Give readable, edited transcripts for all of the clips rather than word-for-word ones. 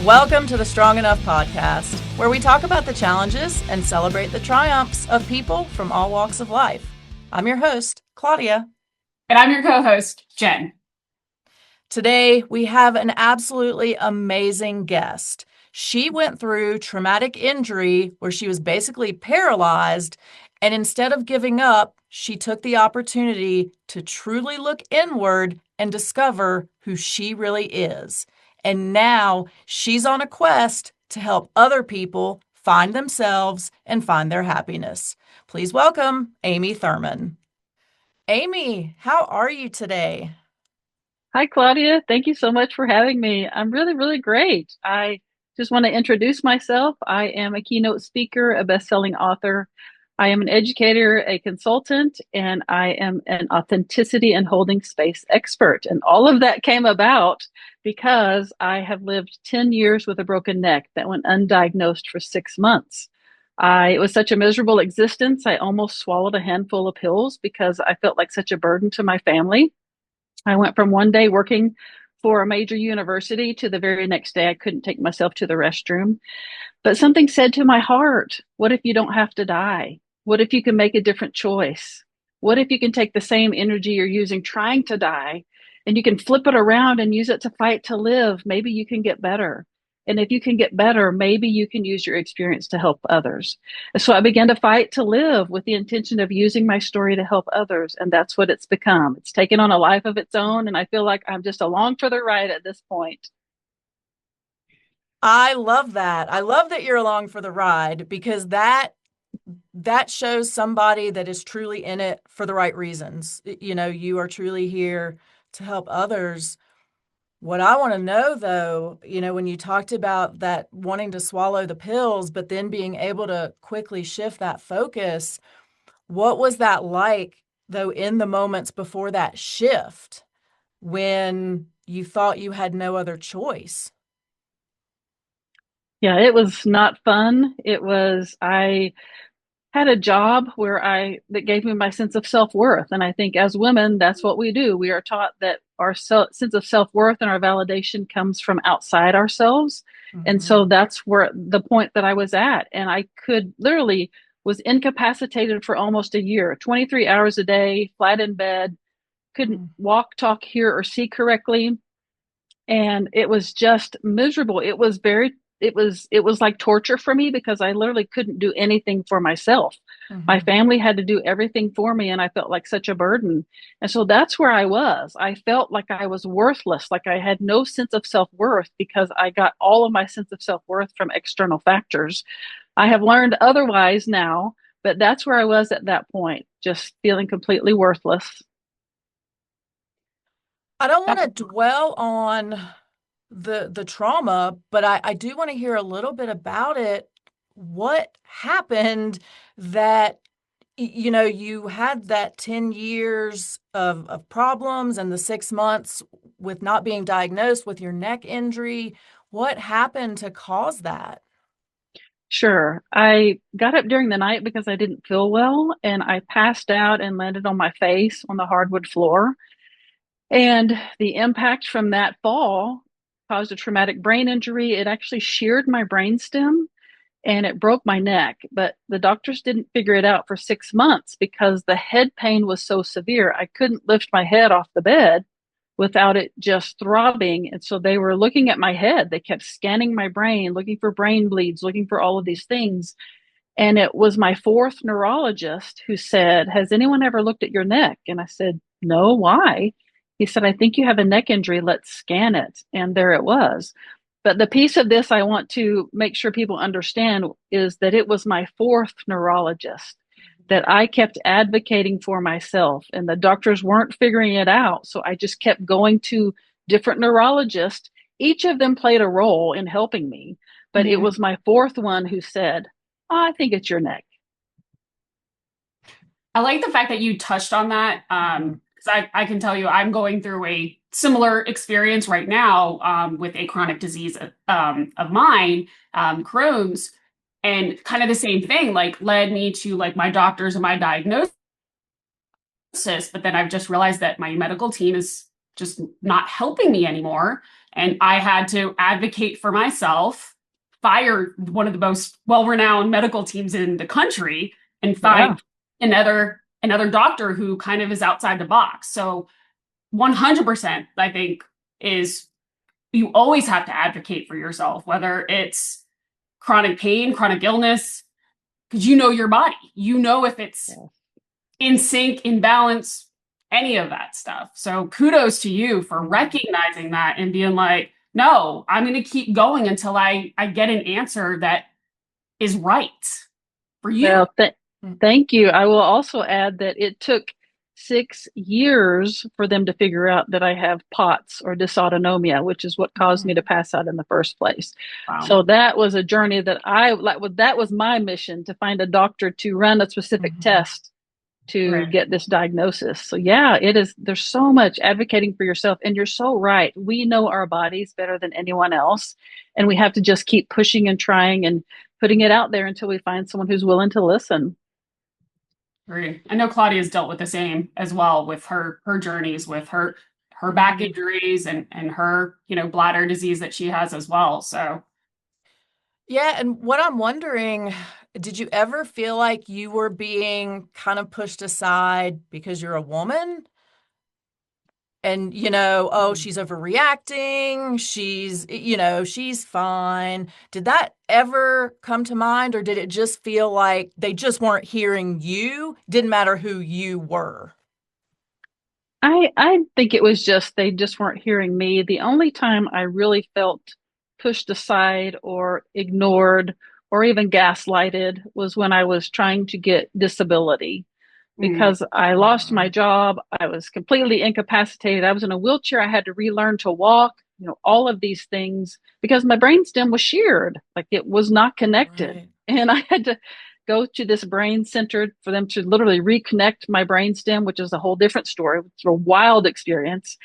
Welcome to the Strong Enough podcast, where we talk about the challenges and celebrate the triumphs of people from all walks of life. I'm your host, Claudia. And I'm your co-host, Jen. Today, we have an absolutely amazing guest. She went through traumatic injury where she was basically paralyzed, and instead of giving up, she took the opportunity to truly look inward and discover who she really is. And now she's on a quest to help other people find themselves and find their happiness. Please welcome Amy Thurman. Amy, how are you today? Hi, Claudia. Thank you so much for having me. I'm really great. I just want to introduce myself. I am a keynote speaker, a best-selling author. I am an educator, a consultant, and I am an authenticity and holding space expert. And all of that came about because I have lived 10 years with a broken neck that went undiagnosed for 6 months. It was such a miserable existence. I almost swallowed a handful of pills because I felt like such a burden to my family. I went from one day working for a major university to the very next day I couldn't take myself to the restroom. But something said to my heart, what if you don't have to die? What if you can make a different choice? What if you can take the same energy you're using trying to die and you can flip it around and use it to fight to live? Maybe you can get better. And if you can get better, maybe you can use your experience to help others. So I began to fight to live with the intention of using my story to help others. And that's what it's become. It's taken on a life of its own. And I feel like I'm just along for the ride at this point. I love that. I love that you're along for the ride because that shows somebody that is truly in it for the right reasons. You know, you are truly here to help others. What I want to know, though, you know, when you talked about that wanting to swallow the pills, but then being able to quickly shift that focus, what was that like, though, in the moments before that shift when you thought you had no other choice? Yeah, it was not fun. I had a job that gave me my sense of self-worth. And I think as women, that's what we do. We are taught that our sense of self-worth and our validation comes from outside ourselves. And so that's where the point that I was at. And I could literally was incapacitated for almost a year, 23 hours a day, flat in bed, couldn't walk, talk, hear, or see correctly. And it was just miserable. It was like torture for me because I literally couldn't do anything for myself. My family had to do everything for me, and I felt like such a burden. And so that's where I was. I felt like I was worthless, like I had no sense of self-worth because I got all of my sense of self-worth from external factors. I have learned otherwise now, but that's where I was at that point, just feeling completely worthless. I don't want to dwell on the trauma, but I do want to hear a little bit about it. What happened that, you know, you had that 10 years of problems and the 6 months with not being diagnosed with your neck injury? What happened to cause that? Sure. I got up during the night because I didn't feel well, and I passed out and landed on my face on the hardwood floor. And the impact from that fall caused a traumatic brain injury. It actually sheared my brainstem and it broke my neck. But the doctors didn't figure it out for 6 months because the head pain was so severe. I couldn't lift my head off the bed without it just throbbing. And so they were looking at my head. They kept scanning my brain, looking for brain bleeds, looking for all of these things. And it was my fourth neurologist who said, has anyone ever looked at your neck? And I said, no, why? He said, I think you have a neck injury. Let's scan it. And there it was. But the piece of this I want to make sure people understand is that it was my fourth neurologist that I kept advocating for myself, and the doctors weren't figuring it out. So I just kept going to different neurologists. Each of them played a role in helping me, but it was my fourth one who said, oh, I think it's your neck. I like the fact that you touched on that, because I can tell you I'm going through a similar experience right now with a chronic disease of mine, Crohn's, and kind of the same thing, like led me to like my doctors and my diagnosis. But then I've just realized that my medical team is just not helping me anymore. And I had to advocate for myself, fire one of the most well-renowned medical teams in the country, and Yeah. find another doctor who kind of is outside the box. So 100%, I think, is you always have to advocate for yourself, whether it's chronic pain, chronic illness, because you know your body. You know if it's Yeah. in sync, in balance, any of that stuff. So kudos to you for recognizing that and being like, no, I'm going to keep going until I get an answer that is right for you. Well, thank you. I will also add that it took 6 years for them to figure out that I have POTS or dysautonomia, which is what caused me to pass out in the first place. Wow. So that was a journey that that was my mission, to find a doctor to run a specific test to Right. get this diagnosis. So yeah, there's so much advocating for yourself, and you're so right. We know our bodies better than anyone else, and we have to just keep pushing and trying and putting it out there until we find someone who's willing to listen. Great. I know Claudia's dealt with the same as well with her journeys with her back injuries and her, bladder disease that she has as well. So Yeah, and what I'm wondering, did you ever feel like you were being kind of pushed aside because you're a woman? And, oh, she's overreacting, she's fine. Did that ever come to mind, or did it just feel like they just weren't hearing you? Didn't matter who you were. I think it was just they just weren't hearing me. The only time I really felt pushed aside or ignored or even gaslighted was when I was trying to get disability, because I lost my job. I was completely incapacitated. I was in a wheelchair. I had to relearn to walk, all of these things because my brainstem was sheared, like it was not connected. Right. And I had to go to this brain center for them to literally reconnect my brainstem, which is a whole different story. It's a wild experience.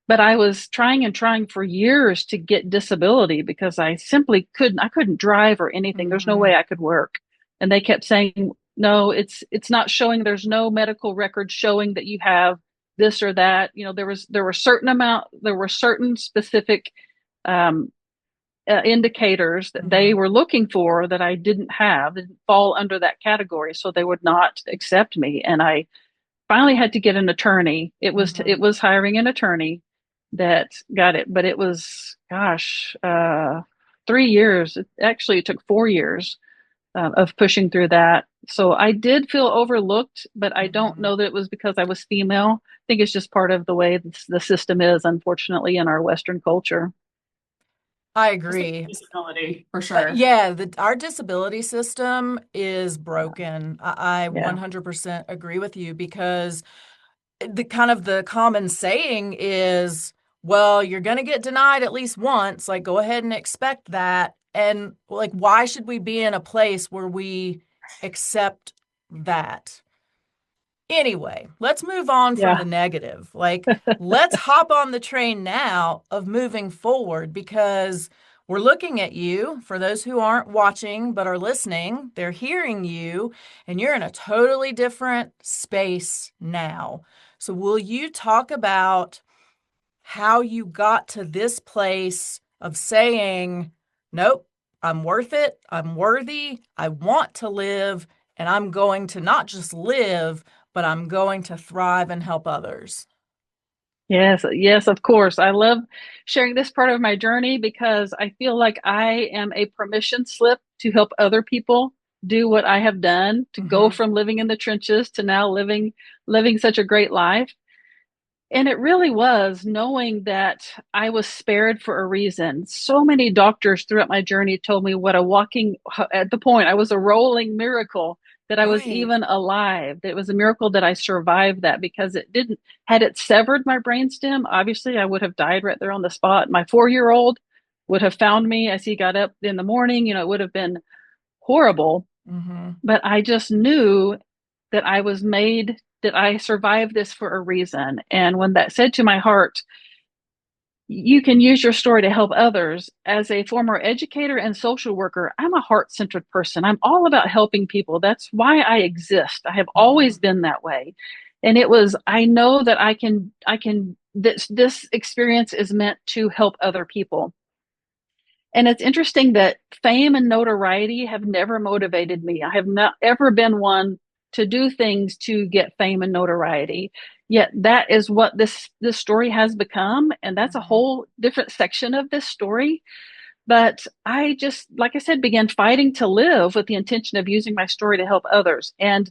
But I was trying and trying for years to get disability because I simply couldn't drive or anything. There's no way I could work. And they kept saying, no, it's not showing. There's no medical record showing that you have this or that. There were certain specific indicators that they were looking for that I didn't have, that didn't fall under that category, so they would not accept me. And I finally had to get an attorney. It was hiring an attorney that got it, but it was, gosh, 3 years. Actually, it took 4 years of pushing through that. So I did feel overlooked, but I don't know that it was because I was female. I think it's just part of the way the system is, unfortunately, in our Western culture. I just a agree. disability for sure. Yeah, our disability system is broken. I Yeah. 100% agree with you because the common saying is, well, you're going to get denied at least once. Like, go ahead and expect that. And like, why should we be in a place where we accept that? Anyway, let's move on from Yeah. the negative. Like, let's hop on the train now of moving forward because we're looking at you. For those who aren't watching but are listening, they're hearing you, and you're in a totally different space now. So, will you talk about how you got to this place of saying, nope, I'm worth it, I'm worthy, I want to live, and I'm going to not just live, but I'm going to thrive and help others? Yes, yes, of course. I love sharing this part of my journey because I feel like I am a permission slip to help other people do what I have done, to go from living in the trenches to now living such a great life. And it really was knowing that I was spared for a reason. So many doctors throughout my journey told me at the point, I was a rolling miracle that I was Right. even alive. It was a miracle that I survived that, because had it severed my brainstem, obviously I would have died right there on the spot. My 4-year-old would have found me as he got up in the morning. It would have been horrible. But I just knew that that I survived this for a reason. And when that said to my heart, you can use your story to help others. As a former educator and social worker, I'm a heart-centered person. I'm all about helping people. That's why I exist. I have always been that way. And it was, I know that this experience is meant to help other people. And it's interesting that fame and notoriety have never motivated me. I have not ever been one to do things to get fame and notoriety. Yet that is what this story has become, and that's a whole different section of this story. But I just, like I said, began fighting to live with the intention of using my story to help others. And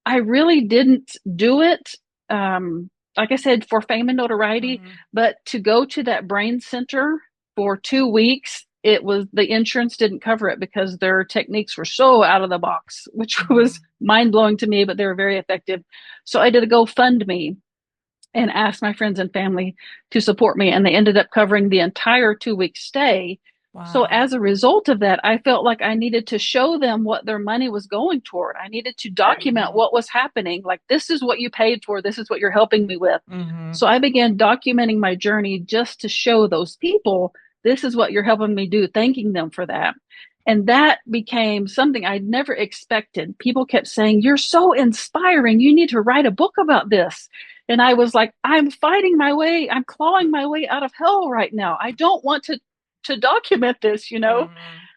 I really didn't do it, like I said, for fame and notoriety, but to go to that brain center for 2 weeks, it was the insurance didn't cover it because their techniques were so out of the box, which was mind blowing to me, but they were very effective. So I did a GoFundMe and asked my friends and family to support me, and they ended up covering the entire 2 week stay. So Wow. as a result of that, I felt like I needed to show them what their money was going toward. I needed to document what was happening. Like, this is what you paid for. This is what you're helping me with. So I began documenting my journey just to show those people, this is what you're helping me do, thanking them for that. And that became something I'd never expected. People kept saying, you're so inspiring. You need to write a book about this. And I was like, I'm fighting my way. I'm clawing my way out of hell right now. I don't want to document this,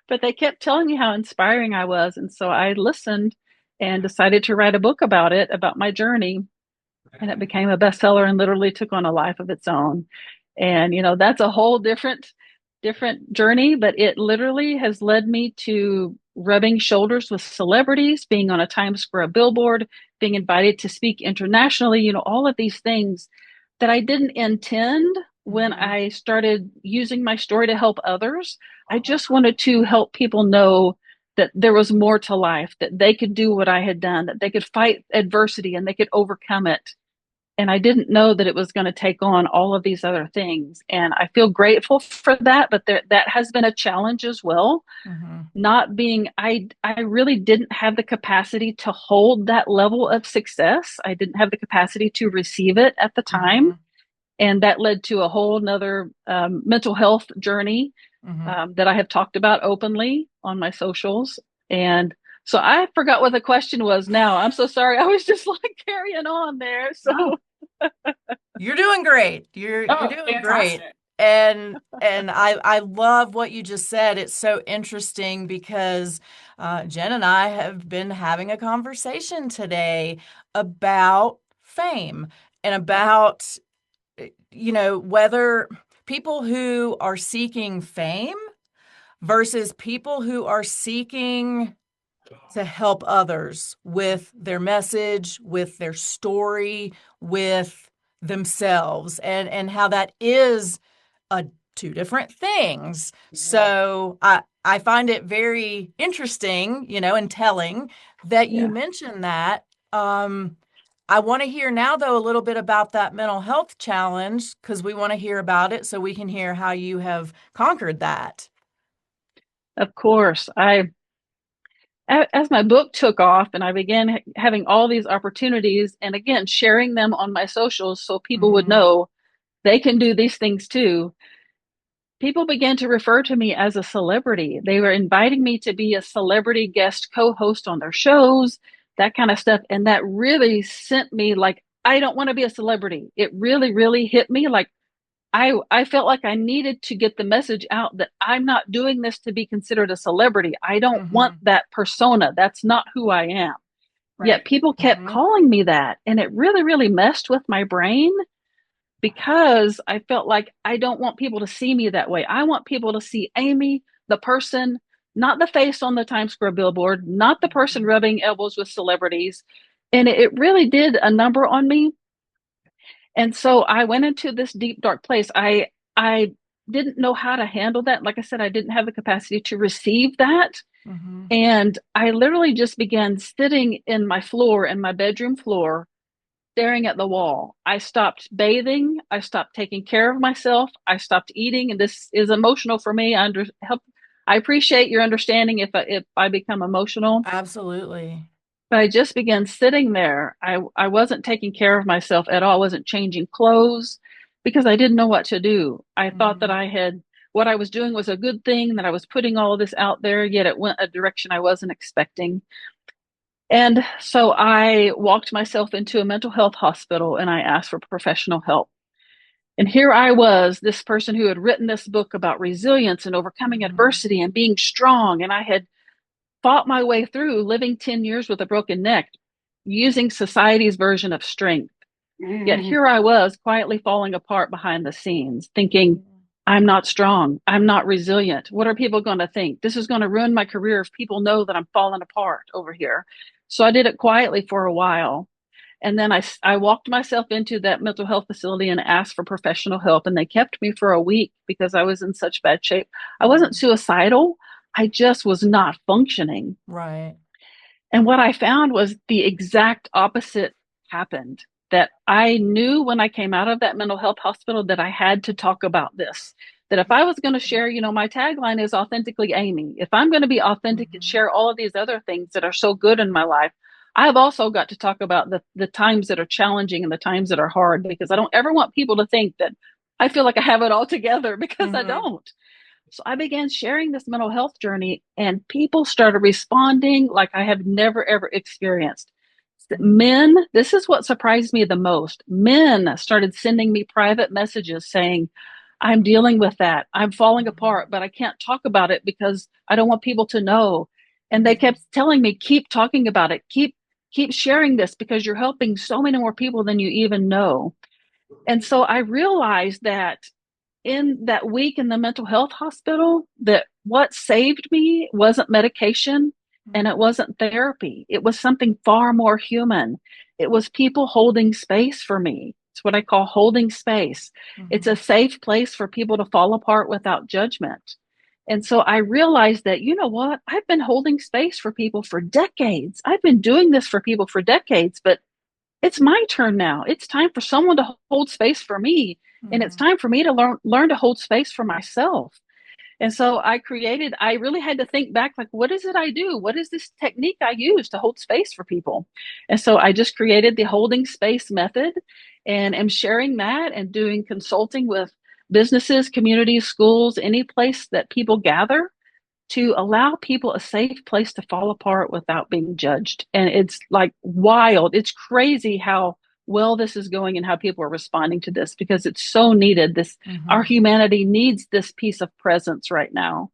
but they kept telling me how inspiring I was. And so I listened and decided to write a book about it, about my journey. And it became a bestseller and literally took on a life of its own. And, that's a whole different journey, but it literally has led me to rubbing shoulders with celebrities, being on a Times Square billboard, being invited to speak internationally, all of these things that I didn't intend when I started using my story to help others. I just wanted to help people know that there was more to life, that they could do what I had done, that they could fight adversity and they could overcome it. And I didn't know that it was going to take on all of these other things. And I feel grateful for that, but that has been a challenge as well. Not being, I really didn't have the capacity to hold that level of success. I didn't have the capacity to receive it at the time. And that led to a whole nother mental health journey that I have talked about openly on my socials. And so I forgot what the question was now. I'm so sorry. I was just like carrying on there. So you're doing great. You're doing fantastic. great. And I love what you just said. It's so interesting because Jen and I have been having a conversation today about fame and about whether people who are seeking fame versus people who are seeking to help others with their message, with their story, with themselves, and how that is two different things. So I find it very interesting, and telling that you mentioned that. I want to hear now, though, a little bit about that mental health challenge, because we want to hear about it so we can hear how you have conquered that. Of course, as my book took off and I began having all these opportunities and again, sharing them on my socials so people would know they can do these things too, people began to refer to me as a celebrity. They were inviting me to be a celebrity guest co-host on their shows, that kind of stuff. And that really sent me like, I don't want to be a celebrity. It really, really hit me. Like I felt like I needed to get the message out that I'm not doing this to be considered a celebrity. I don't want that persona. That's not who I am. Right. Yet people kept calling me that. And it really, really messed with my brain because I felt like I don't want people to see me that way. I want people to see Amy, the person, not the face on the Times Square billboard, not the person rubbing elbows with celebrities. And it really did a number on me. And so I went into this deep, dark place. I didn't know how to handle that. Like I said, I didn't have the capacity to receive that. And I literally just began sitting in my bedroom floor, staring at the wall. I stopped bathing. I stopped taking care of myself. I stopped eating. And this is emotional for me. I appreciate your understanding if I become emotional. Absolutely. But I just began sitting there. I wasn't taking care of myself at all. I wasn't changing clothes because I didn't know what to do. I thought that what I was doing was a good thing, that I was putting all of this out there, yet it went a direction I wasn't expecting. And so I walked myself into a mental health hospital and I asked for professional help. And here I was, this person who had written this book about resilience and overcoming Mhm. adversity and being strong. And I had fought my way through living 10 years with a broken neck using society's version of strength. Yet Mhm. here I was quietly falling apart behind the scenes, thinking, I'm not strong. I'm not resilient. What are people going to think? This is going to ruin my career if people know that I'm falling apart over here. So I did it quietly for a while. And then I walked myself into that mental health facility and asked for professional help. And they kept me for a week because I was in such bad shape. I wasn't Mhm. suicidal, I just was not functioning. Right. And what I found was the exact opposite happened. That I knew when I came out of that mental health hospital that I had to talk about this. That if I was going to share, my tagline is authentically Amy. If I'm going to be authentic and Mhm. share all of these other things that are so good in my life, I've also got to talk about the times that are challenging and the times that are hard because I don't ever want people to think that I feel like I have it all together because I Mhm. don't. So I began sharing this mental health journey, and people started responding like I have never, ever experienced. Mhm. Men, this is what surprised me the most. Men started sending me private messages saying, I'm dealing with that. I'm falling Mhm. apart, but I can't talk about it because I don't want people to know. And they Mhm. kept telling me, keep talking about it. Keep sharing this because you're helping so many more people than you even know. And so I realized that in that week in the mental health hospital that what saved me wasn't medication and it Mhm. wasn't therapy. It was something far more human. It was people holding space for me. It's what I call holding space. It's a Mhm. safe place for people to fall apart without judgment. And so I realized that, you know what? I've been holding space for people for decades. I've been doing this for people for decades, but it's my turn now. It's time for someone to hold space for me. And it's Mhm. time for me to learn to hold space for myself. And so I really had to think back, like, what is it I do? What is this technique I use to hold space for people? And so I just created the holding space method and am sharing that and doing consulting with businesses, communities, schools, any place that people gather to allow people a safe place to fall apart without being judged. And it's like wild. It's crazy how well this is going and how people are responding to this because it's so needed. Our Mhm. humanity needs this piece of presence right now.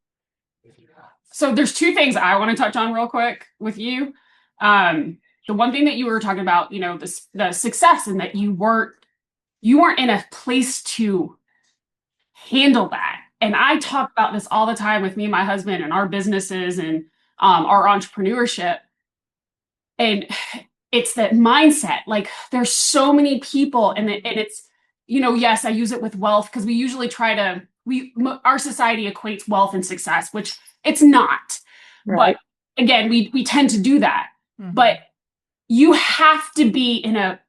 So there's two things I want to touch on real quick with you. Um, the one thing that you were talking about, the success and that you weren't in a place to handle that. And I talk about this all the time with me and my husband and our businesses and our entrepreneurship. And it's that mindset. Like there's so many people, and it's yes, I use it with wealth because we usually try to our society equates wealth and success, which it's not. But Right. again, we tend to do that. But Mhm. you have to be in a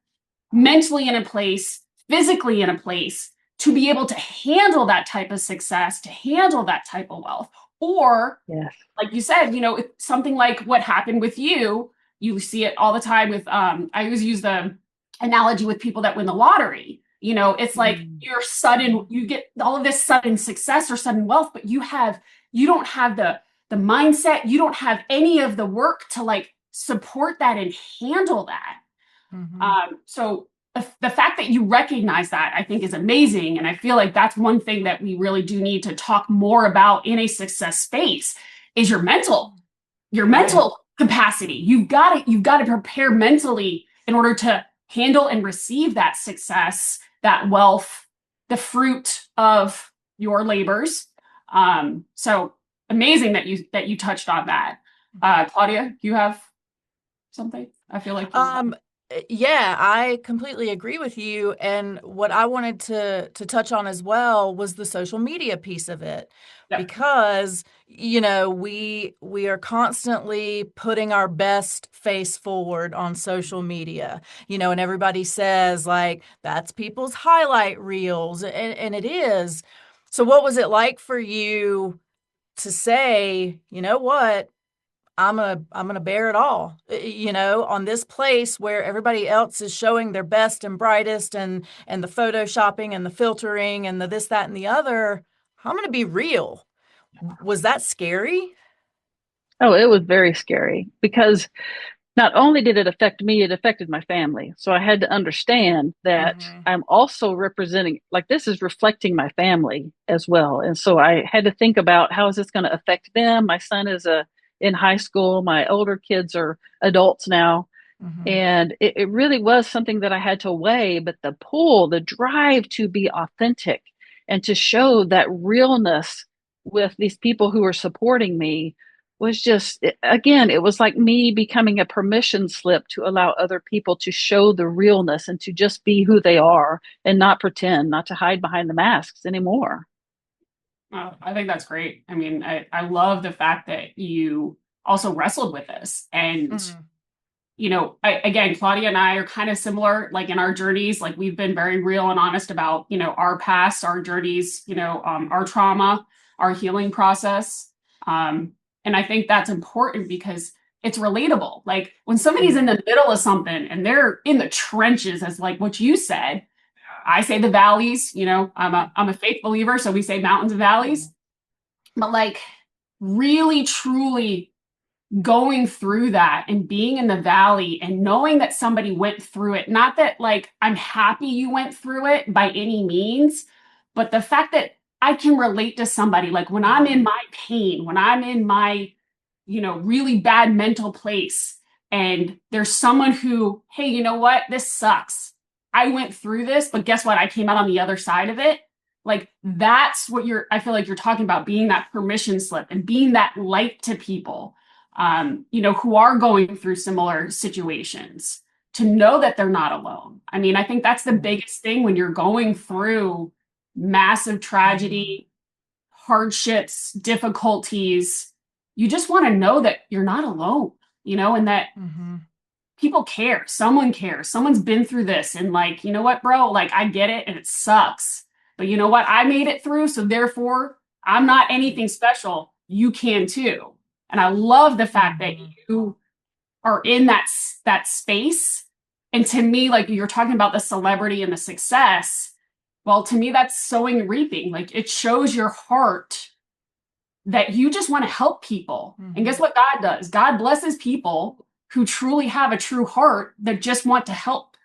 mentally in a place, physically in a place to be able to handle that type of success, to handle that type of wealth. Or, Yes. like you said, if something like what happened with you see it all the time with, I always use the analogy with people that win the lottery. It's like Mm. you get all of this sudden success or sudden wealth, but you don't have the mindset, you don't have any of the work to like support that and handle that. Mhm. So the fact that you recognize that, I think, is amazing. And I feel like that's one thing that we really do need to talk more about in a success space is your Right. mental capacity. You've got to prepare mentally in order to handle and receive that success, that wealth, the fruit of your labors. So amazing that you touched on that. Claudia, you have something? I feel like you're Um, yeah, I completely agree with you. And what I wanted to touch on as well was the social media piece of it, Yep. because we are constantly putting our best face forward on social media, and everybody says like that's people's highlight reels, and it is. So, what was it like for you to say, you know what? I'm gonna bear it all, on this place where everybody else is showing their best and brightest and the photoshopping and the filtering and the this, that, and the other. I'm gonna be real. Was that scary? Oh, it was very scary because not only did it affect me, it affected my family. So I had to understand that Mm-hmm. I'm also representing, like, this is reflecting my family as well. And so I had to think about, how is this going to affect them? My son is in high school. My older kids are adults now. Mm-hmm. And it really was something that I had to weigh, but the pull, the drive to be authentic and to show that realness with these people who were supporting me was just, again, it was like me becoming a permission slip to allow other people to show the realness and to just be who they are and not pretend, not to hide behind the masks anymore. Oh, I think that's great. I mean, I love the fact that you also wrestled with this. And, Mm-hmm. again, Claudia and I are kind of similar, like in our journeys, like we've been very real and honest about, our past, our journeys, our trauma, our healing process. Um, and I think that's important because it's relatable. Like when somebody's in the middle of something and they're in the trenches, as like what you said, I say the valleys, I'm a faith believer, so we say mountains and valleys. But like really truly going through that and being in the valley and knowing that somebody went through it, not that like I'm happy you went through it by any means, but the fact that I can relate to somebody, like when I'm in my pain, when I'm in my really bad mental place. And there's someone who, hey, you know what? This sucks. I went through this, but guess what? I came out on the other side of it. Like that's what I feel like you're talking about, being that permission slip and being that light to people, who are going through similar situations, to know that they're not alone. I mean, I think that's the biggest thing when you're going through massive tragedy, hardships, difficulties. You just want to know that you're not alone, and that Mm-hmm. people care. Someone cares. Someone's been through this. And like, you know what, bro? Like, I get it and it sucks. But you know what? I made it through. So therefore, I'm not anything special. You can too. And I love the fact that Mm-hmm. you are in that space. And to me, like you're talking about the celebrity and the success. Well, to me, that's sowing and reaping. Like it shows your heart that you just want to help people. And Mm-hmm. guess what God does? God blesses people who truly have a true heart that just want to help.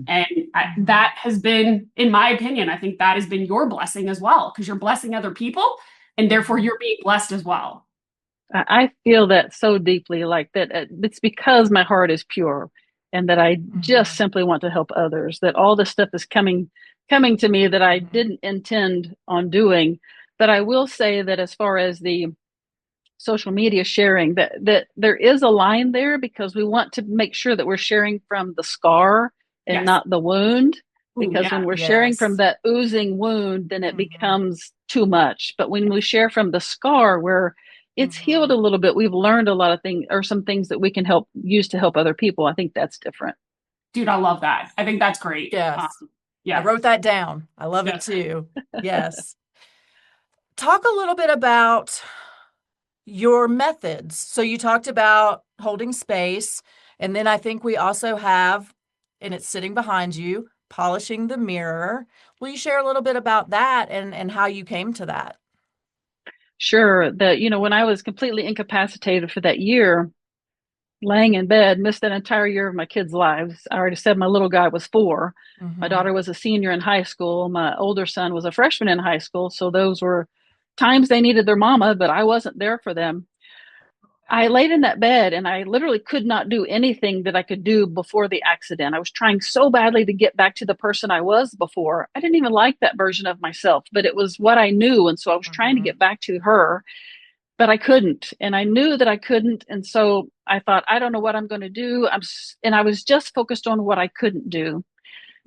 And Mm-hmm. that has been, in my opinion, I think that has been your blessing as well, because you're blessing other people and therefore Mm-hmm. you're being blessed as well. I feel that so deeply, like that it's because my heart is pure and that I Mm-hmm. just simply want to help others, that all this stuff is coming to me that I Mm-hmm. didn't intend on doing. But I will say that as far as the social media sharing, that there is a line there, because we want to make sure that we're sharing from the scar and Yes. not the wound, Ooh, because yeah. when we're sharing from Yes. that oozing wound, then it Mm-hmm. becomes too much. But when we share from the scar, where it's healed Mm-hmm. a little bit, we've learned a lot of things, or some things that we can help use to help other people. I think that's different. Dude, I love that. I think that's great. Yes. I Yeah. wrote that down. I love it Yes. too. Yes. Talk a little bit about your methods. So you talked about holding space, and then I think we also have, and it's sitting behind you, polishing the mirror. Will you share a little bit about that and how you came to that? Sure, that when I was completely incapacitated for that year, laying in bed, missed that entire year of my kids' lives. I already said my little guy was 4. My Mm-hmm. daughter was a senior in high school. My older son was a freshman in high school. So those were times they needed their mama, but I wasn't there for them. I laid in that bed and I literally could not do anything that I could do before the accident. I was trying so badly to get back to the person I was before. I didn't even like that version of myself, but it was what I knew. And so I was trying to Mm-hmm. get back to her, but I couldn't. And I knew that I couldn't. And so I thought, I don't know what I'm going to do. And I was just focused on what I couldn't do.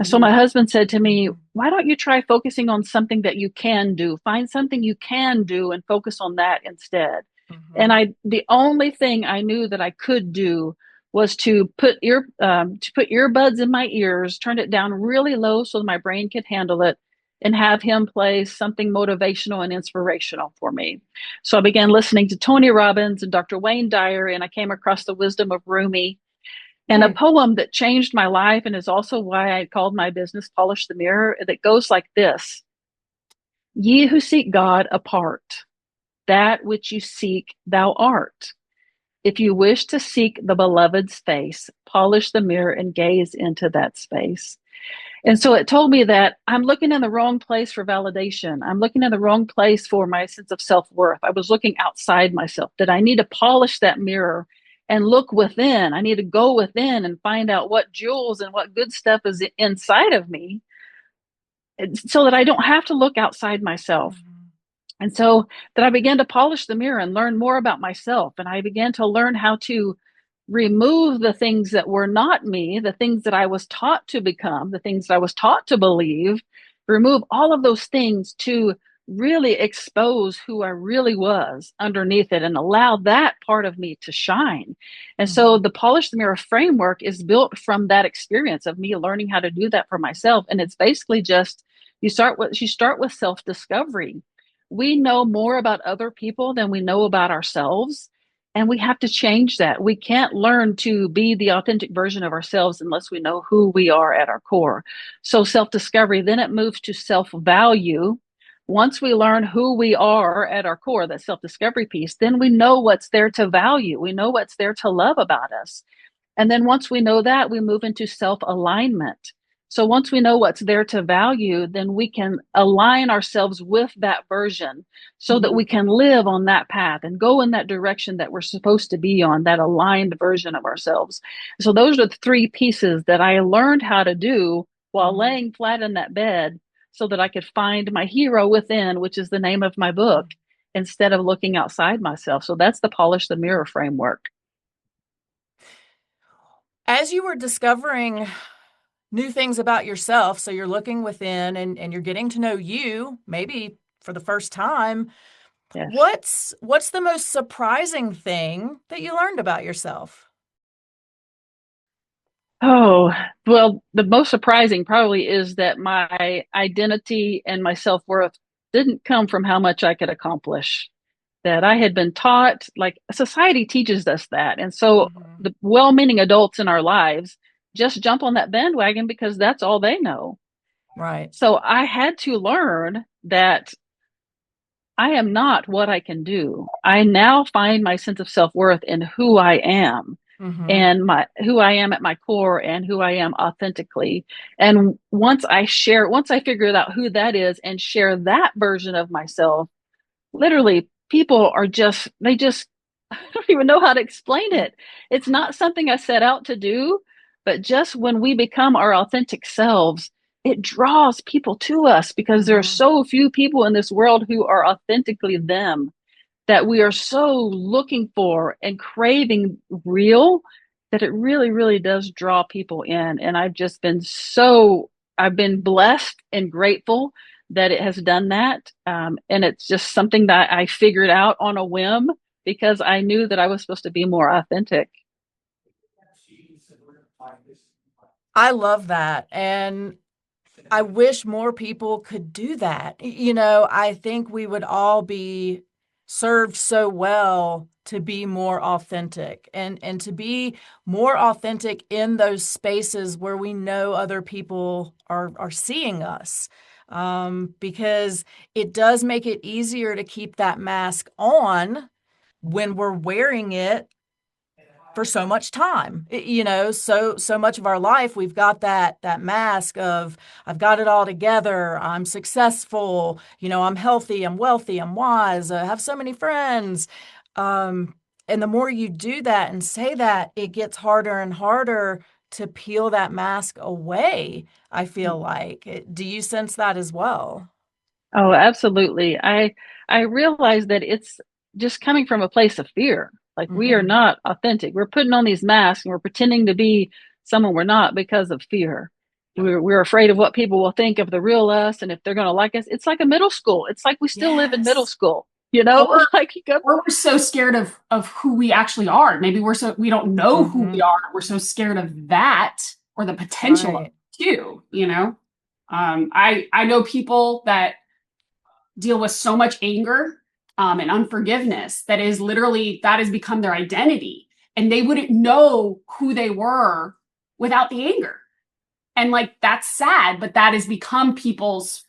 And so Mhm. my husband said to me, Mm-hmm. why don't you try focusing on something that you can do? Find something you can do and focus on that instead. Mm-hmm. And the only thing I knew that I could do was to put earbuds in my ears, turn it down really low so my brain could handle it, and have him play something motivational and inspirational for me. So I began listening to Tony Robbins and Dr. Wayne Dyer, and I came across the wisdom of Rumi, and a Mm. poem that changed my life, and is also why I called my business Polish the Mirror, that goes like this: Ye who seek God apart, that which you seek thou art. If you wish to seek the beloved's face, polish the mirror and gaze into that space. And so it told me that I'm looking in the wrong place for validation. I'm looking in the wrong place for my sense of self-worth. I was looking outside myself, that I need to polish that mirror and look within. I need to go within and find out what jewels and what good stuff is inside of me so that I don't have to look outside myself. Mhm. And so that I began to polish the mirror and learn more about myself. And I began to learn how to remove the things that were not me, the things that I was taught to become, the things that I was taught to believe, remove all of those things to really expose who I really was underneath it and allow that part of me to shine. And so Mhm. the Polish the Mirror framework is built from that experience of me learning how to do that for myself. And it's basically just you start with self-discovery. We know more about other people than we know about ourselves. And we have to change that. We can't learn to be the authentic version of ourselves unless we know who we are at our core. So self-discovery, then it moves to self-value. Once we learn who we are at our core, that self-discovery piece, then we know what's there to value. We know what's there to love about us. And then once we know that, we move into self-alignment. So once we know what's there to value, then we can align ourselves with that version so that we can live on that path and go in that direction that we're supposed to be on, that aligned version of ourselves. So those are the three pieces that I learned how to do while Mhm. laying flat in that bed so that I could find my hero within, which is the name of my book, instead of looking outside myself. So that's the Polish the Mirror framework. As you were discovering new things about yourself, so you're looking within and you're getting to know you, maybe for the first time, Yes. what's the most surprising thing that you learned about yourself? Oh, well, the most surprising probably is that my identity and my self-worth didn't come from how much I could accomplish. That I had been taught, like society teaches us that. And so Mhm. the well-meaning adults in our lives just jump on that bandwagon because that's all they know. Right. So I had to learn that I am not what I can do. I now find my sense of self-worth in who I am Mhm. and my who I am at my core and who I am authentically. And once I figured out who that is and share that version of myself, literally people are just they just I don't even know how to explain it. It's not something I set out to do, but just when we become our authentic selves, it draws people to us because there are Mhm. so few people in this world who are authentically them, that we are so looking for and craving real, that it really, really does draw people in. And I've been blessed and grateful that it has done that. And it's just something that I figured out on a whim because I knew that I was supposed to be more authentic. I love that, and I wish more people could do that. I think we would all be served so well to be more authentic and to be more authentic in those spaces where we know other people are seeing us. Because it does make it easier to keep that mask on when we're wearing it for so much time. So much of our life we've got that mask of I've got it all together, I'm successful, I'm healthy, I'm wealthy, I'm wise, I have so many friends. um, and the more you do that and say that, it gets harder and harder to peel that mask away. I feel like do you sense that as well? Oh, absolutely. I realize that it's just coming from a place of fear. Like we are Hmm. not authentic. We're putting on these masks and we're pretending to be someone we're not because of fear. We're afraid of what people will think of the real us and if they're going to like us. It's like a middle school. It's like we still live in middle Yes. school, Or like you go, or we're so scared of who we actually are. Maybe we don't know who we Hmm. are. We're so scared of that or the potential of Right. it too. I know people that deal with so much anger and unforgiveness that has become their identity, and they wouldn't know who they were without the anger. And like that's sad, but that has become people's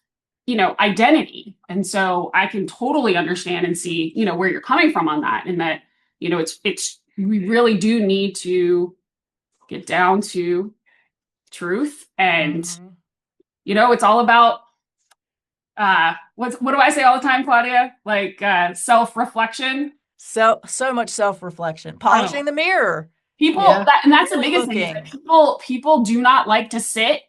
identity. And so I can totally understand and see where you're coming from on that, and that it's we really do need to get down to truth. And, Mhm. it's all about what do I say all the time, Claudia? Like self-reflection. So much self-reflection, Oh, polishing the mirror. people Yeah. that and that's the Really biggest thing is that looking. people do not like to sit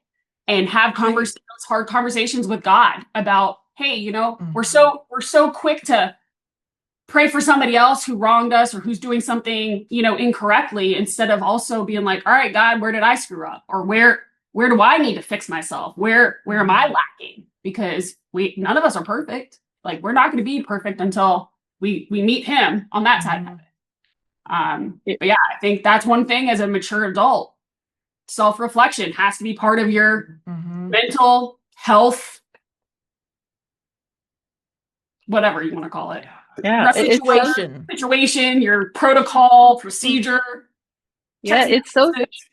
and have Right. hard conversations with God about, hey, we're Mhm. so quick to pray for somebody else who wronged us or who's doing something, incorrectly, instead of also being like, all right, God, where did I screw up? Or where do I need to fix myself? Where am I Mhm. lacking? Because we none of us are perfect. Like we're not going to be perfect until we meet him on that side of Mhm. it. It, But yeah, I think that's one thing as a mature adult. Self-reflection has to be part of your Mhm. mental health, whatever you want to call it. yeah, it's Repertoire, so, Situation. situation, your protocol, procedure, yeah, checks and it's so, balances.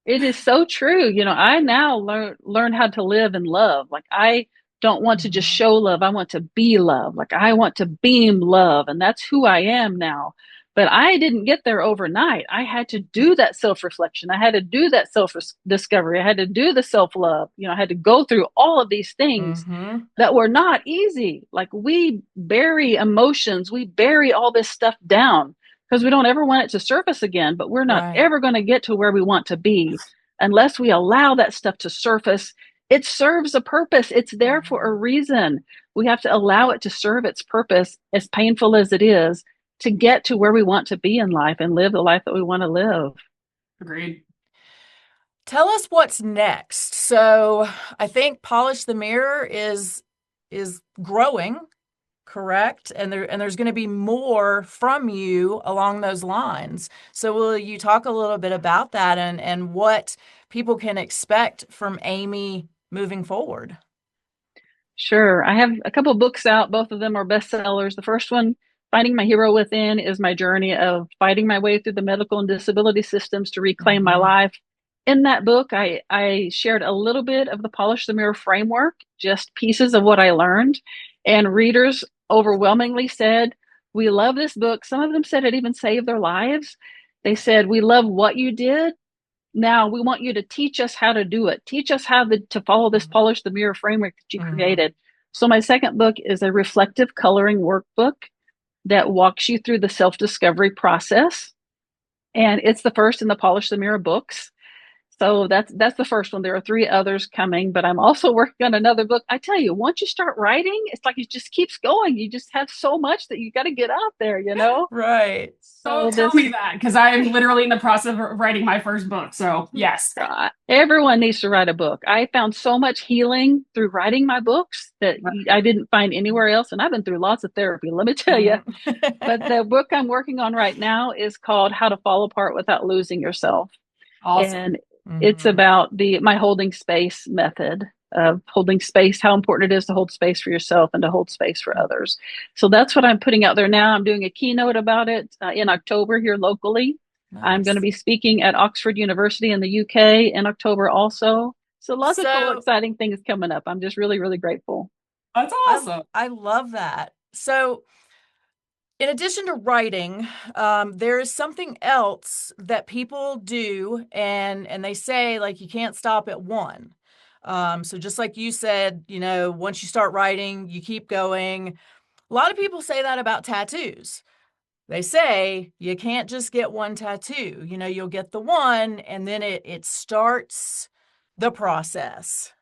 it is so true. I now learn how to live and love. Like I don't want to just Mhm. show love. I want to be love. Like I want to beam love, and that's who I am now. But I didn't get there overnight. I had to do that self-reflection. I had to do that self-discovery. I had to do the self-love. I had to go through all of these things Mhm. that were not easy. Like we bury emotions, we bury all this stuff down because we don't ever want it to surface again, but we're not Right. ever going to get to where we want to be unless we allow that stuff to surface. It serves a purpose, it's there for a Mhm. reason. We have to allow it to serve its purpose, as painful as it is, to get to where we want to be in life and live the life that we want to live. Agreed. Tell us what's next. So, I think Polish the Mirror is growing, correct? And there's going to be more from you along those lines. So, will you talk a little bit about that and what people can expect from Amy moving forward? Sure. I have a couple books out. Both of them are bestsellers. The first one, Finding My Hero Within, is my journey of fighting my way through the medical and disability systems to reclaim my Mhm. life. In that book, I shared a little bit of the Polish the Mirror framework, just pieces of what I learned. And readers overwhelmingly said, we love this book. Some of them said it even saved their lives. They said, we love what you did. Now we want you to teach us how to do it. Teach us how to follow this Mhm. Polish the Mirror framework that you Mhm. created. So my second book is a reflective coloring workbook that walks you through the self-discovery process. And it's the first in the Polish the Mirror books. So that's the first one. There are three others coming, but I'm also working on another book. I tell you, once you start writing, it's like it just keeps going. You just have so much that you got to get out there. Right. Don't So tell this me that because I'm literally in the process of writing my first book. So yes. Everyone needs to write a book. I found so much healing through writing my books that I didn't find anywhere else. And I've been through lots of therapy, let me tell you. Mhm. But the book I'm working on right now is called How to Fall Apart Without Losing Yourself. Awesome. And it's Mhm. about my holding space method of holding space, how important it is to hold space for yourself and to hold space for others. So that's what I'm putting out there now. I'm doing a keynote about it in October here locally. I'm going to Nice. be speaking at Oxford University in the UK in October also. So lots of cool, So exciting things coming up. I'm just really, really grateful. That's I awesome. I love that. So in addition to writing, there is something else that people do, and they say like you can't stop at one. So just like you said, once you start writing, you keep going. A lot of people say that about tattoos. They say you can't just get one tattoo. You'll get the one, and then it starts the process.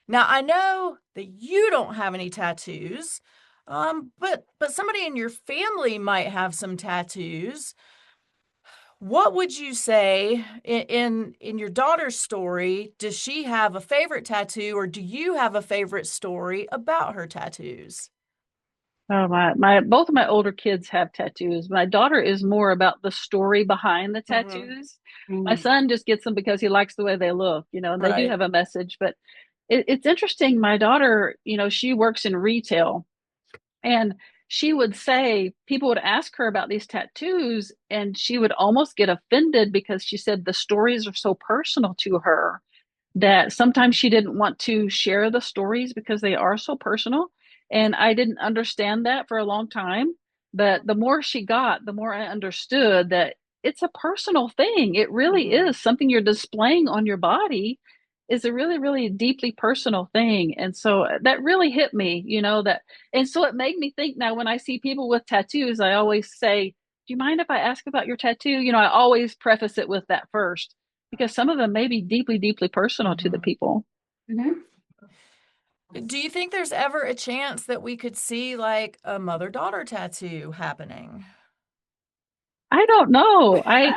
Now, I know that you don't have any tattoos, but somebody in your family might have some tattoos. What would you say in your daughter's story? Does she have a favorite tattoo, or do you have a favorite story about her tattoos? Oh, my both of my older kids have tattoos. My daughter is more about the story behind the Hmm. tattoos. My Mm. son just gets them because he likes the way they look, and they do Right. have a message. But it's interesting. My daughter, she works in retail, and she would say people would ask her about these tattoos, and she would almost get offended because she said the stories are so personal to her that sometimes she didn't want to share the stories because they are so personal. And I didn't understand that for a long time. But the more she got, the more I understood that it's a personal thing. It really is something you're displaying on your body is a really, really deeply personal thing. And so that really hit me, that, and so it made me think now when I see people with tattoos, I always say, do you mind if I ask about your tattoo? I always preface it with that first because some of them may be deeply, deeply personal to the people. Mm-hmm. Do you think there's ever a chance that we could see like a mother-daughter tattoo happening? I don't know. I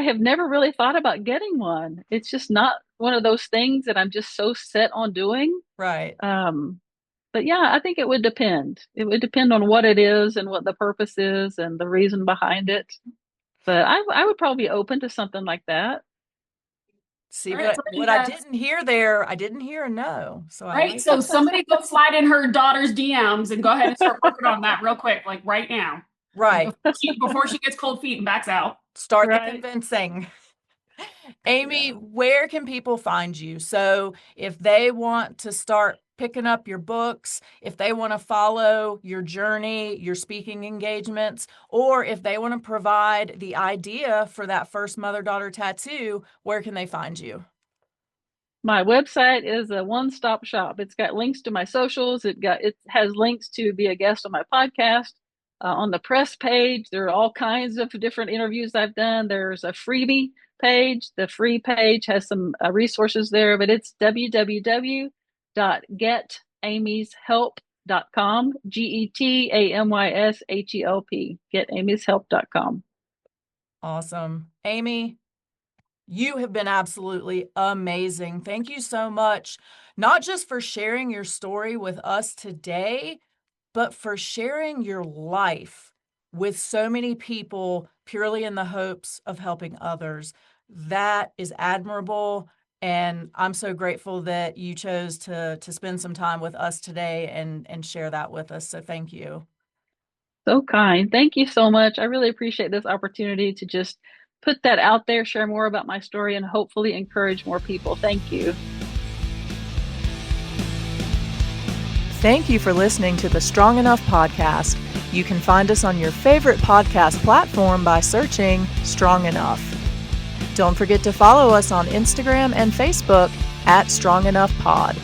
have never really thought about getting one. It's just not one of those things that I'm just so set on doing. Right. But yeah, I think it would depend. It would depend on what it is and what the purpose is and the reason behind it. But I would probably be open to something like that. See All right, so what I didn't hear there, I didn't hear a no. So I right. like So it. somebody go slide in her daughter's DMs and go ahead and start working on that real quick, like right now. Right. Before she gets cold feet and backs out. Start the Right. convincing. Amy, where can people find you? So if they want to start picking up your books, if they want to follow your journey, your speaking engagements, or if they want to provide the idea for that first mother-daughter tattoo, where can they find you? My website is a one-stop shop. It's got links to my socials. It has links to be a guest on my podcast. On the press page, there are all kinds of different interviews I've done. There's a freebie page. The free page has some resources there, but it's www.getamyshelp.com, GETAMYSHELP, getamyshelp.com. Awesome. Amy, you have been absolutely amazing. Thank you so much, not just for sharing your story with us today, but for sharing your life with so many people purely in the hopes of helping others. That is admirable. And I'm so grateful that you chose to spend some time with us today and share that with us. So thank you. So kind. Thank you so much. I really appreciate this opportunity to just put that out there, share more about my story, and hopefully encourage more people. Thank you. Thank you for listening to the Strong Enough podcast. You can find us on your favorite podcast platform by searching Strong Enough. Don't forget to follow us on Instagram and Facebook at Strong Enough Pod.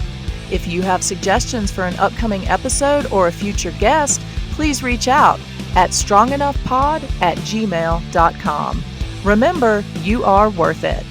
If you have suggestions for an upcoming episode or a future guest, please reach out at strongenoughpod@gmail.com. Remember, you are worth it.